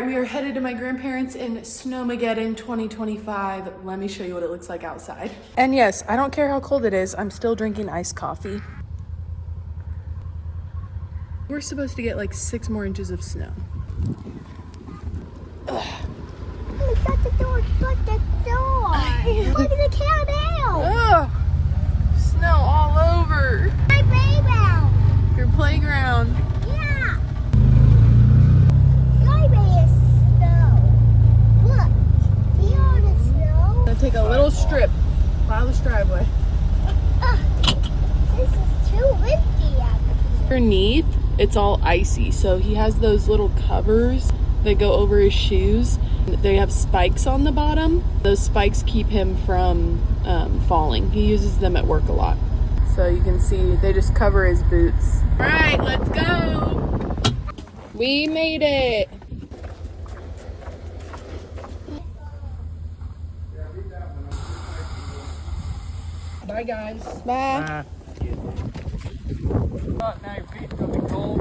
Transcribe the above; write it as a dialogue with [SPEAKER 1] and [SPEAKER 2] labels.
[SPEAKER 1] We are headed to my grandparents in Snowmageddon 2025. Let me show you what it looks like outside. And yes, I don't care how cold it is, I'm still drinking iced coffee. We're supposed to get like 6 more inches of snow.
[SPEAKER 2] Shut the door, shut the door. Look at the cow now.
[SPEAKER 1] Ugh, snow all over.
[SPEAKER 2] My playground.
[SPEAKER 1] Your playground.
[SPEAKER 2] Yeah. Driveway is snow. Look, see all the snow?
[SPEAKER 1] I'm gonna take a little strip, plow this driveway.
[SPEAKER 2] This is too windy out here.
[SPEAKER 1] Underneath, it's all icy, so he has those little covers that go over his shoes. They have spikes on the bottom. Those spikes keep him from falling. He uses them at work a lot. So you can see they just cover his boots. All right, let's go. We made it. Bye, guys. Bye.
[SPEAKER 3] Now your feet's gonna be cold.